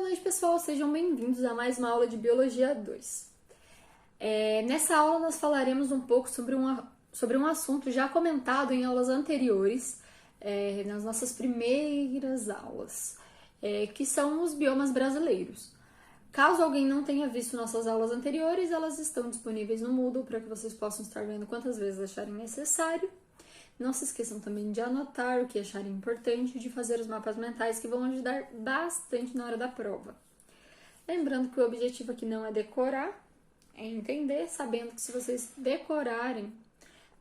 noite, pessoal! Sejam bem-vindos a mais uma aula de Biologia 2. Nessa aula nós falaremos um pouco sobre um assunto já comentado em aulas anteriores, nas nossas primeiras aulas, que são os biomas brasileiros. Caso alguém não tenha visto nossas aulas anteriores, elas estão disponíveis no Moodle para que vocês possam estar vendo quantas vezes acharem necessário. Não se esqueçam também de anotar o que acharem importante e de fazer os mapas mentais que vão ajudar bastante na hora da prova. Lembrando que o objetivo aqui não é decorar, é entender, sabendo que se vocês decorarem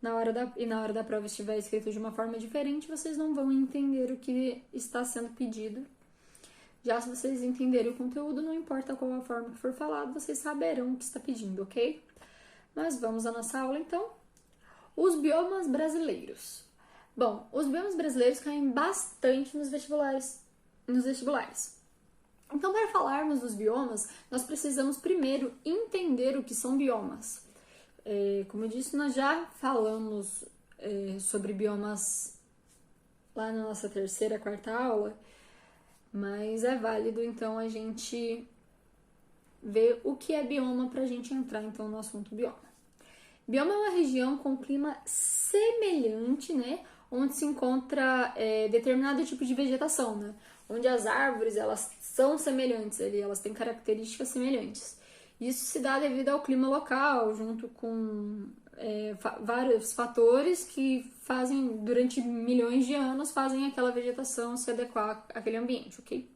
na hora da prova estiver escrito de uma forma diferente, vocês não vão entender o que está sendo pedido. Já se vocês entenderem o conteúdo, não importa qual a forma que for falado, vocês saberão o que está pedindo, ok? Mas vamos à nossa aula então. Os biomas brasileiros. Bom, os biomas brasileiros caem bastante nos vestibulares. Então, para falarmos dos biomas, nós precisamos primeiro entender o que são biomas. Como eu disse, nós já falamos sobre biomas lá na nossa terceira, quarta aula, mas é válido então a gente ver o que é bioma para a gente entrar então no assunto bioma. Bioma é uma região com clima semelhante, né? Onde se encontra determinado tipo de vegetação, né? Onde as árvores, elas são semelhantes, elas têm características semelhantes. Isso se dá devido ao clima local, junto com vários fatores que fazem, durante milhões de anos, fazem aquela vegetação se adequar àquele ambiente, ok?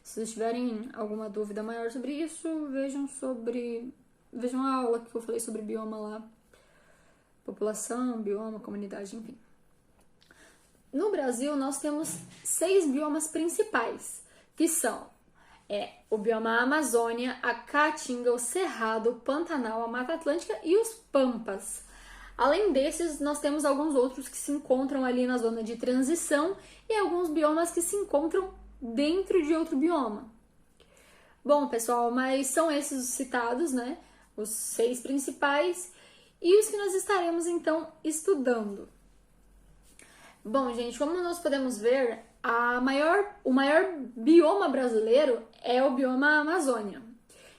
Se vocês tiverem alguma dúvida maior sobre isso, vejam a aula que eu falei sobre bioma lá, população, bioma, comunidade, enfim. No Brasil, nós temos 6 biomas principais, que são o bioma Amazônia, a Caatinga, o Cerrado, o Pantanal, a Mata Atlântica e os Pampas. Além desses, nós temos alguns outros que se encontram ali na zona de transição e alguns biomas que se encontram dentro de outro bioma. Bom, pessoal, mas são esses os citados, né? Os 6 principais e os que nós estaremos então estudando. Bom, gente, como nós podemos ver, o maior bioma brasileiro é o bioma Amazônia.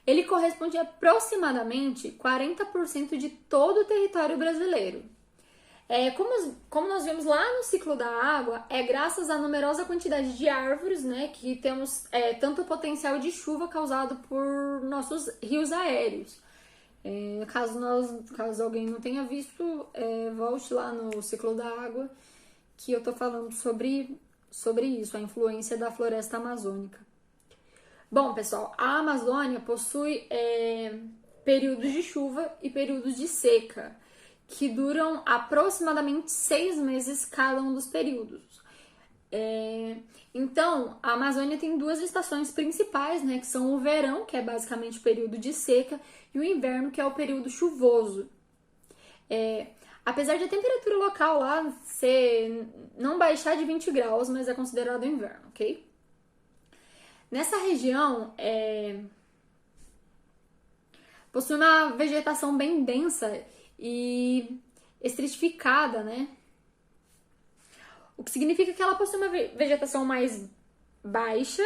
Ele corresponde a aproximadamente 40% de todo o território brasileiro. Como nós vimos lá no ciclo da água, é graças à numerosa quantidade de árvores, né, que temos tanto potencial de chuva causado por nossos rios aéreos. Caso alguém não tenha visto, volte lá no ciclo da água, que eu tô falando sobre isso, a influência da floresta amazônica. Bom, pessoal, a Amazônia possui períodos de chuva e períodos de seca, que duram aproximadamente 6 meses cada um dos períodos. Então, a Amazônia tem 2 estações principais, né, que são o verão, que é basicamente o período de seca, e o inverno, que é o período chuvoso. Apesar de a temperatura local lá não baixar de 20 graus, mas é considerado inverno, ok? Nessa região, possui uma vegetação bem densa e estratificada, né? O que significa que ela possui uma vegetação mais baixa,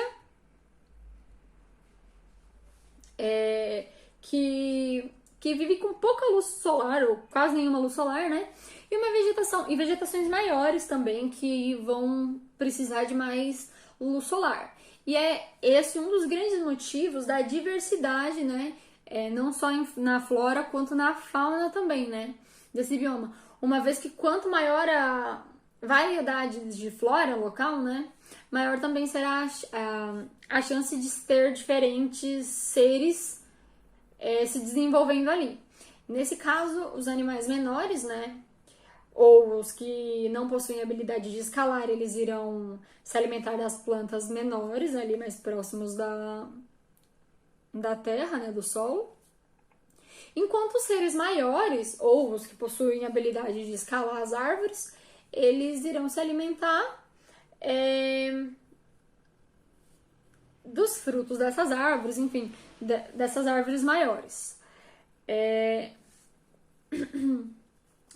que vive com pouca luz solar, ou quase nenhuma luz solar, né? E vegetações maiores também, que vão precisar de mais luz solar. E é esse um dos grandes motivos da diversidade, né? Não só na flora, quanto na fauna também, né? Desse bioma. Uma vez que quanto maior a variedade de flora local, né? Maior também será a chance de ter diferentes seres se desenvolvendo ali. Nesse caso, os animais menores, né, ou os que não possuem habilidade de escalar, eles irão se alimentar das plantas menores, ali mais próximos da terra, né, do solo. Enquanto os seres maiores, ou os que possuem habilidade de escalar as árvores, eles irão se alimentar dos frutos dessas árvores, enfim, dessas árvores maiores.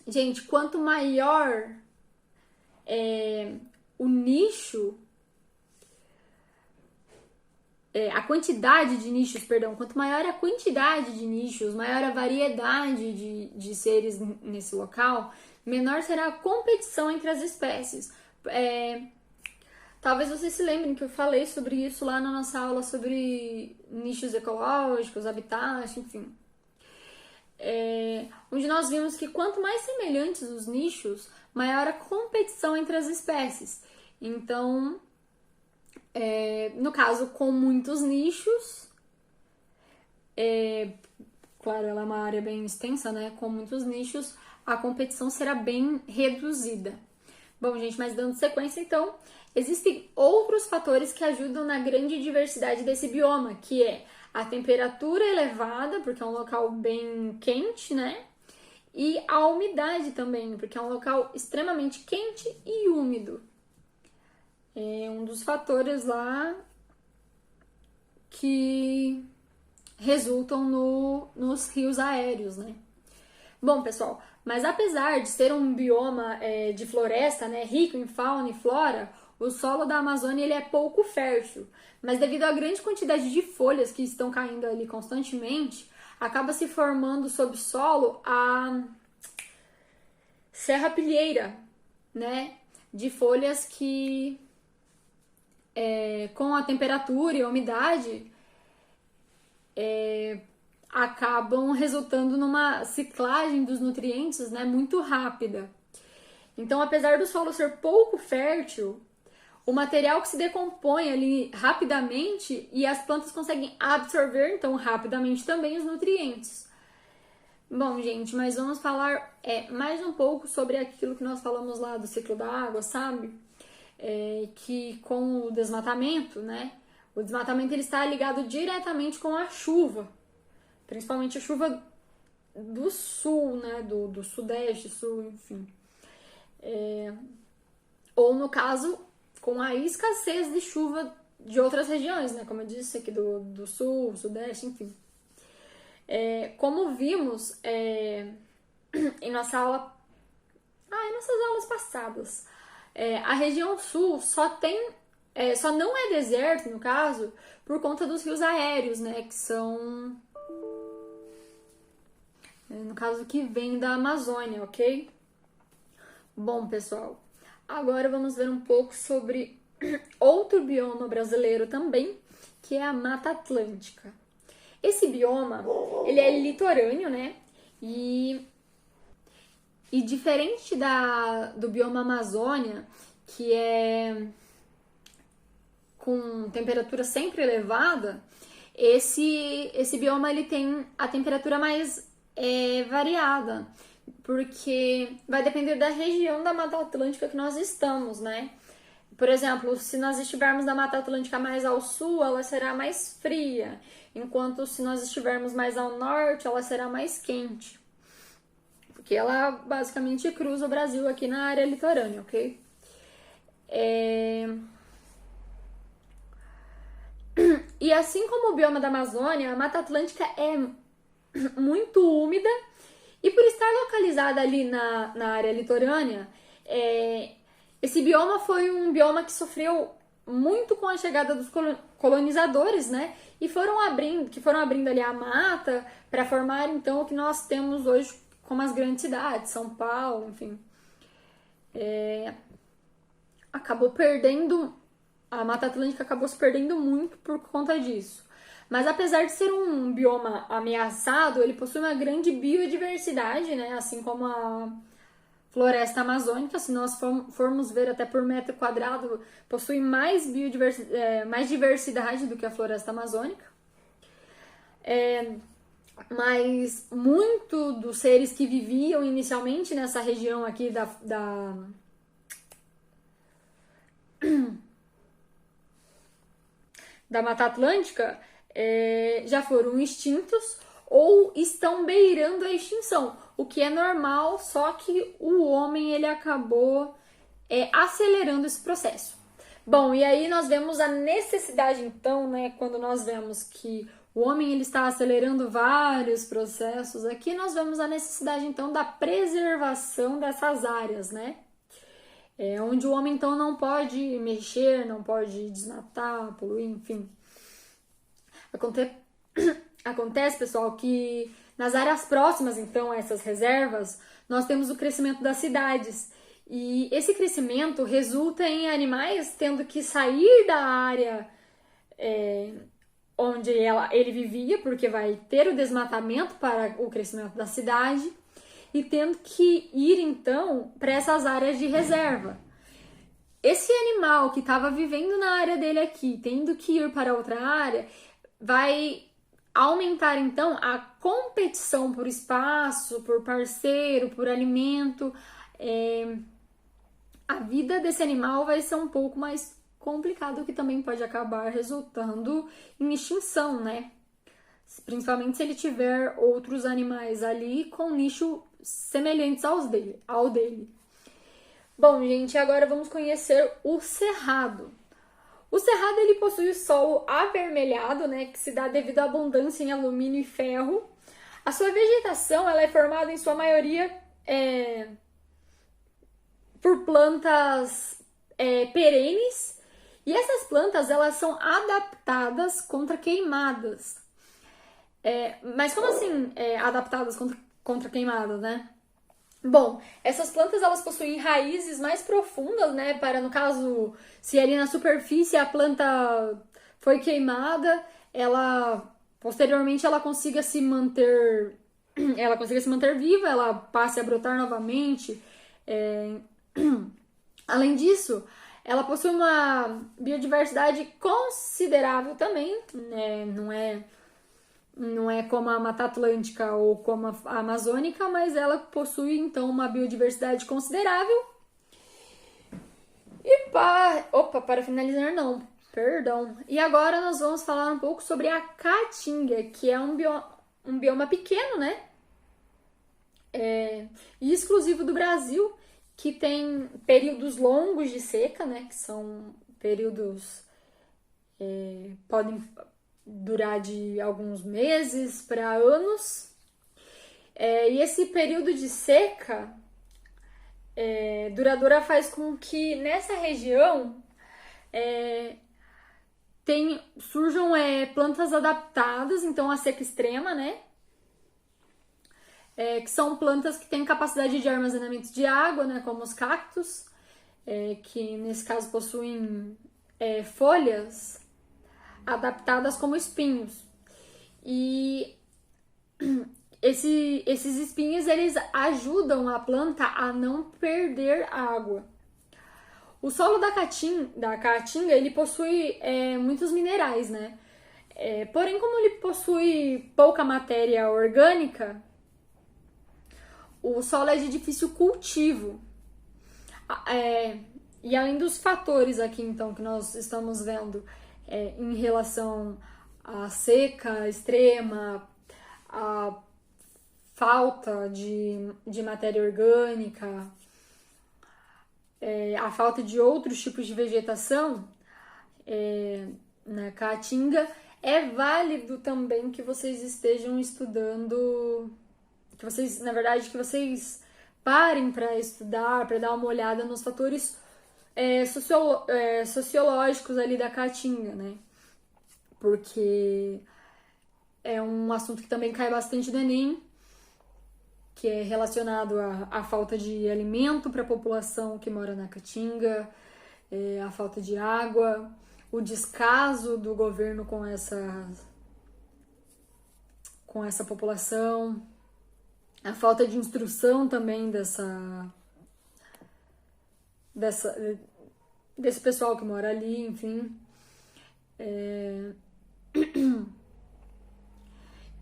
Gente, quanto maior o nicho a quantidade de nichos, perdão, quanto maior a quantidade de nichos, maior a variedade de seres nesse local, menor será a competição entre as espécies. Talvez vocês se lembrem que eu falei sobre isso lá na nossa aula sobre nichos ecológicos, habitats, enfim. Onde nós vimos que quanto mais semelhantes os nichos, maior a competição entre as espécies. Então, no caso, com muitos nichos, claro, ela é uma área bem extensa, né? Com muitos nichos, a competição será bem reduzida. Bom, gente, mas dando sequência, então, existem outros fatores que ajudam na grande diversidade desse bioma, que é a temperatura elevada, porque é um local bem quente, né? E a umidade também, porque é um local extremamente quente e úmido. É um dos fatores lá que resultam nos rios aéreos, né? Bom, pessoal, mas apesar de ser um bioma de floresta, né, rico em fauna e flora, o solo da Amazônia ele é pouco fértil. Mas devido à grande quantidade de folhas que estão caindo ali constantemente, acaba se formando sob solo a serrapilheira, né? De folhas que, com a temperatura e a umidade, acabam resultando numa ciclagem dos nutrientes, né, muito rápida. Então, apesar do solo ser pouco fértil, o material que se decompõe ali rapidamente e as plantas conseguem absorver, então, rapidamente também os nutrientes. Bom, gente, mas vamos falar mais um pouco sobre aquilo que nós falamos lá do ciclo da água, sabe? Que com o desmatamento, né? O desmatamento ele está ligado diretamente com a chuva, principalmente a chuva do sul, né? Do sudeste, sul, enfim. Ou no caso, com a escassez de chuva de outras regiões, né? Como eu disse aqui do sul, sudeste, enfim. Como vimos em nossa aula, em nossas aulas passadas, a região sul só não é deserto, no caso, por conta dos rios aéreos, né? Que são, no caso, que vem da Amazônia, ok? Bom, pessoal, agora vamos ver um pouco sobre outro bioma brasileiro também, que é a Mata Atlântica. Esse bioma, ele é litorâneo, né? E diferente do bioma Amazônia, que é com temperatura sempre elevada, esse bioma ele tem a temperatura mais variada, porque vai depender da região da Mata Atlântica que nós estamos, né? Por exemplo, se nós estivermos na Mata Atlântica mais ao sul, ela será mais fria, enquanto se nós estivermos mais ao norte, ela será mais quente. Porque ela basicamente cruza o Brasil aqui na área litorânea, ok? E assim como o bioma da Amazônia, a Mata Atlântica é muito úmida e por estar localizada ali na área litorânea, esse bioma foi um bioma que sofreu muito com a chegada dos colonizadores, né? E foram abrindo ali a mata para formar então o que nós temos hoje como as grandes cidades, São Paulo, enfim. A Mata Atlântica acabou se perdendo muito por conta disso. Mas apesar de ser um bioma ameaçado, ele possui uma grande biodiversidade, né? Assim como a floresta amazônica, se nós formos ver até por metro quadrado, possui mais diversidade do que a floresta amazônica. Mas muito dos seres que viviam inicialmente nessa região aqui da Mata Atlântica já foram extintos ou estão beirando a extinção, o que é normal, só que o homem ele acabou acelerando esse processo. Bom, e aí nós vemos a necessidade então, né, quando nós vemos que o homem ele está acelerando vários processos, aqui nós vemos a necessidade então da preservação dessas áreas, né? Onde o homem então não pode mexer, não pode desmatar, poluir, enfim. Acontece, pessoal, que nas áreas próximas, então, a essas reservas, nós temos o crescimento das cidades. E esse crescimento resulta em animais tendo que sair da área onde ele vivia, porque vai ter o desmatamento para o crescimento da cidade, e tendo que ir, então, para essas áreas de reserva. Esse animal que estava vivendo na área dele aqui, tendo que ir para outra área, vai aumentar então a competição por espaço, por parceiro, por alimento. A vida desse animal vai ser um pouco mais complicada, o que também pode acabar resultando em extinção, né? Principalmente se ele tiver outros animais ali com nicho semelhantes ao dele. Bom, gente, agora vamos conhecer o cerrado. O cerrado ele possui o solo avermelhado, né, que se dá devido à abundância em alumínio e ferro. A sua vegetação ela é formada em sua maioria por plantas perenes, e essas plantas elas são adaptadas contra queimadas. Mas como assim adaptadas contra queimadas, né? Bom, essas plantas elas possuem raízes mais profundas, né? Para, no caso, se ali na superfície a planta foi queimada, posteriormente ela consiga se manter viva, ela passe a brotar novamente. Além disso, ela possui uma biodiversidade considerável também, né? Não é como a Mata Atlântica ou como a Amazônica, mas ela possui então uma biodiversidade considerável. E para finalizar, não, perdão. E agora nós vamos falar um pouco sobre a Caatinga, que é um bioma pequeno, né? E exclusivo do Brasil, que tem períodos longos de seca, né? Que são períodos podem durar de alguns meses para anos. E esse período de seca duradoura faz com que nessa região surjam plantas adaptadas, então, à seca extrema, né? Que são plantas que têm capacidade de armazenamento de água, né? Como os cactos, que nesse caso possuem folhas adaptadas como espinhos. E esses espinhos eles ajudam a planta a não perder água. O solo da Caatinga ele possui muitos minerais, né? Porém, como ele possui pouca matéria orgânica, o solo é de difícil cultivo. E além dos fatores aqui, então, que nós estamos vendo em relação à seca extrema, à falta de matéria orgânica, a falta de outros tipos de vegetação na Caatinga, é válido também que vocês estejam estudando, que vocês parem para estudar, para dar uma olhada nos fatores sociológicos ali da Caatinga, né? Porque é um assunto que também cai bastante no Enem, que é relacionado à falta de alimento para a população que mora na Caatinga, a falta de água, o descaso do governo com essa população, a falta de instrução também desse pessoal que mora ali, enfim.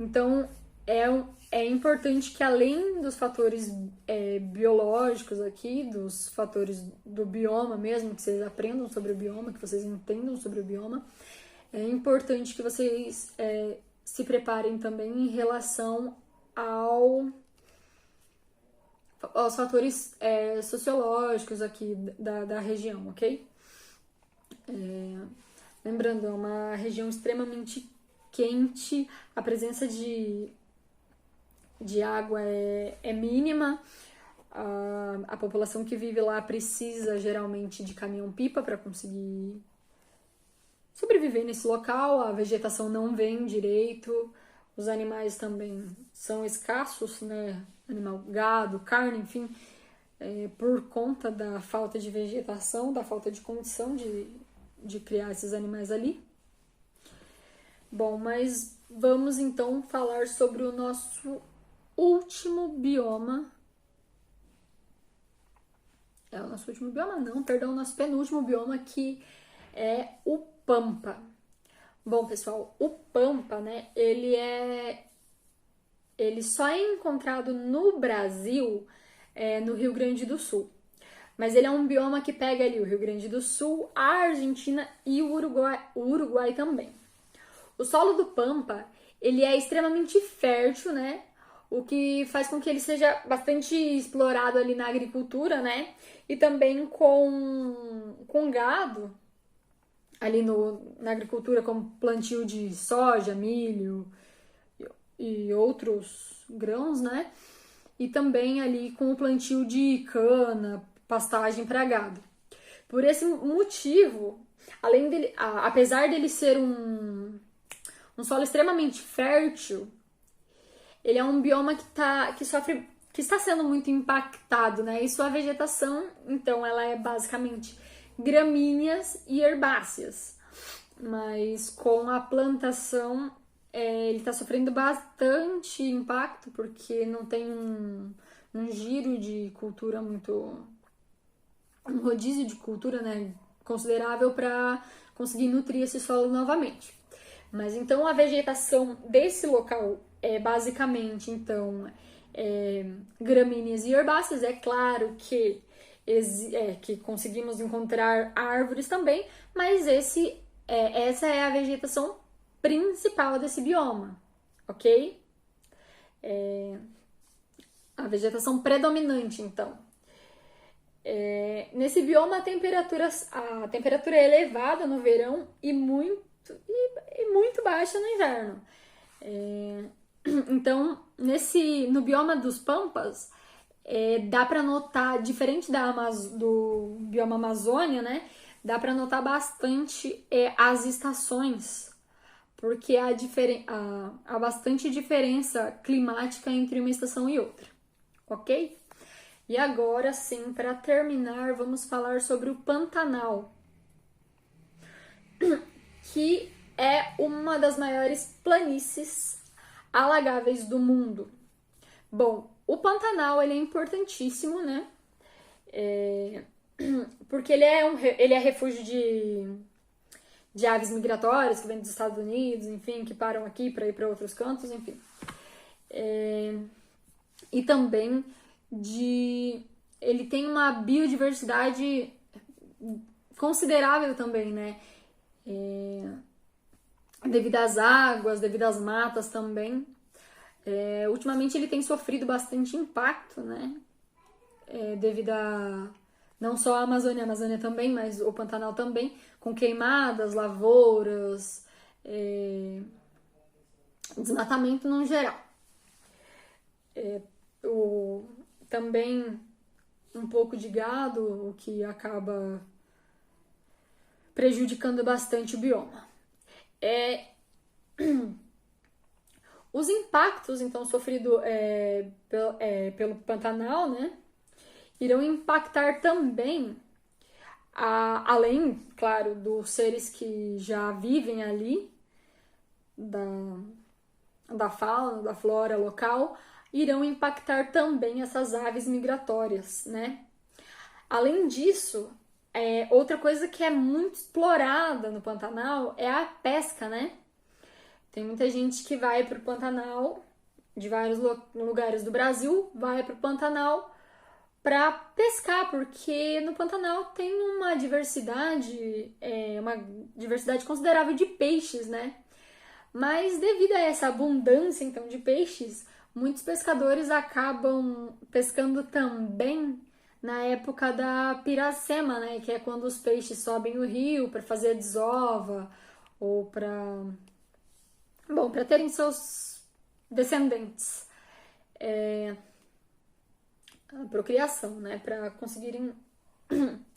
Então, é importante que além dos fatores biológicos aqui, dos fatores do bioma mesmo, que vocês aprendam sobre o bioma, que vocês entendam sobre o bioma, é importante que vocês se preparem também em relação aos fatores sociológicos aqui da região, ok? Lembrando, é uma região extremamente quente, a presença de água é mínima, a população que vive lá precisa geralmente de caminhão-pipa para conseguir sobreviver nesse local, a vegetação não vem direito, os animais também são escassos, né? Animal, gado, carne, enfim, por conta da falta de vegetação, da falta de condição de criar esses animais ali. Bom, mas vamos então falar sobre o nosso último bioma. É o nosso último bioma? Não, perdão, o nosso penúltimo bioma, que é o Pampa. Bom, pessoal, o Pampa, né, ele só é encontrado no Brasil, no Rio Grande do Sul. Mas ele é um bioma que pega ali o Rio Grande do Sul, a Argentina e o Uruguai também. O solo do Pampa, ele é extremamente fértil, né? O que faz com que ele seja bastante explorado ali na agricultura, né? E também com gado, ali na agricultura, como plantio de soja, milho e outros grãos, né? E também ali com o plantio de cana, pastagem para gado. Por esse motivo, além dele, apesar dele ser um solo extremamente fértil, ele é um bioma que está sendo muito impactado, né? E sua vegetação, então, ela é basicamente gramíneas e herbáceas. Mas com a plantação, ele está sofrendo bastante impacto, porque não tem um giro de cultura muito... um rodízio de cultura, né, considerável para conseguir nutrir esse solo novamente. Mas então a vegetação desse local é basicamente, então, gramíneas e herbáceas. É claro que conseguimos encontrar árvores também, mas essa é a vegetação principal desse bioma, ok? A vegetação predominante, então. Nesse bioma a temperatura é elevada no verão e muito baixa no inverno. Então, no bioma dos Pampas, dá para notar, diferente do bioma Amazônia, né? Dá para notar bastante as estações, porque há bastante diferença climática entre uma estação e outra, ok? E agora sim, para terminar, vamos falar sobre o Pantanal, que é uma das maiores planícies alagáveis do mundo. Bom, o Pantanal ele é importantíssimo, né? Porque ele é refúgio de aves migratórias que vêm dos Estados Unidos, enfim, que param aqui para ir para outros cantos, enfim. E também ele tem uma biodiversidade considerável também, né? Devido às águas, devido às matas também. Ultimamente ele tem sofrido bastante impacto, né? Devido a não só a Amazônia também, mas o Pantanal também, com queimadas, lavouras, desmatamento no geral. Também um pouco de gado, o que acaba prejudicando bastante o bioma. Os impactos, então, sofridos pelo Pantanal, né, irão impactar também, além, claro, dos seres que já vivem ali, da fauna, da flora local, irão impactar também essas aves migratórias, né? Além disso, outra coisa que é muito explorada no Pantanal é a pesca, né? Tem muita gente que vai para o Pantanal, de vários lugares do Brasil, vai para o Pantanal para pescar, porque no Pantanal tem uma diversidade considerável de peixes, né? Mas devido a essa abundância, então, de peixes, muitos pescadores acabam pescando também na época da piracema, né? Que é quando os peixes sobem o rio para fazer a desova ou para terem seus descendentes. A procriação, né? Para conseguirem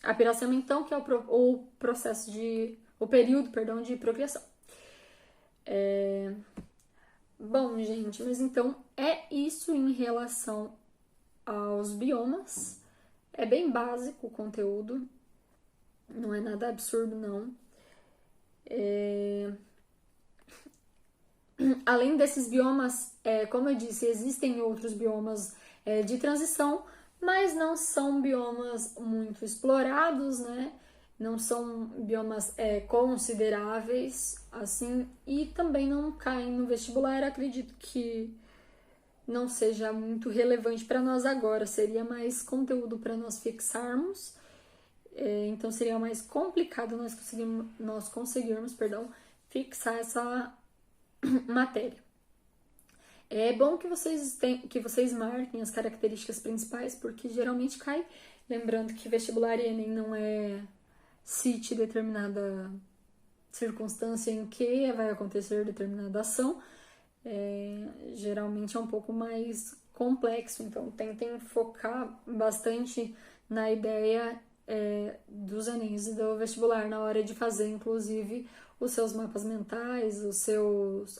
a piracema, então, que é o processo de o período, perdão, de procriação. Bom, gente, mas então é isso em relação aos biomas. É bem básico o conteúdo, não é nada absurdo, não. Além desses biomas, como eu disse, existem outros biomas de transição, mas não são biomas muito explorados, né? Não são biomas consideráveis, assim, e também não caem no vestibular. Acredito que não seja muito relevante para nós agora, seria mais conteúdo para nós fixarmos, então seria mais complicado nós conseguirmos, fixar essa matéria. É bom que vocês marquem as características principais, porque geralmente cai. Lembrando que vestibular e Enem não é cite determinada circunstância em que vai acontecer determinada ação. Geralmente é um pouco mais complexo, então tentem focar bastante na ideia dos Enems e do vestibular na hora de fazer, inclusive, os seus mapas mentais,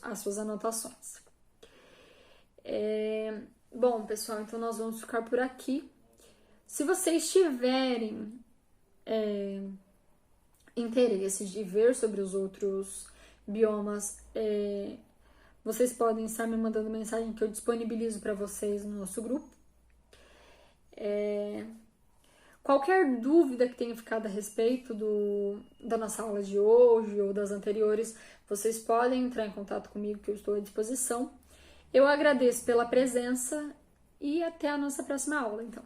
as suas anotações. Bom, pessoal, então nós vamos ficar por aqui. Se vocês tiverem interesse de ver sobre os outros biomas, vocês podem estar me mandando mensagem que eu disponibilizo para vocês no nosso grupo. Qualquer dúvida que tenha ficado a respeito da nossa aula de hoje ou das anteriores, vocês podem entrar em contato comigo, que eu estou à disposição. Eu agradeço pela presença e até a nossa próxima aula, então.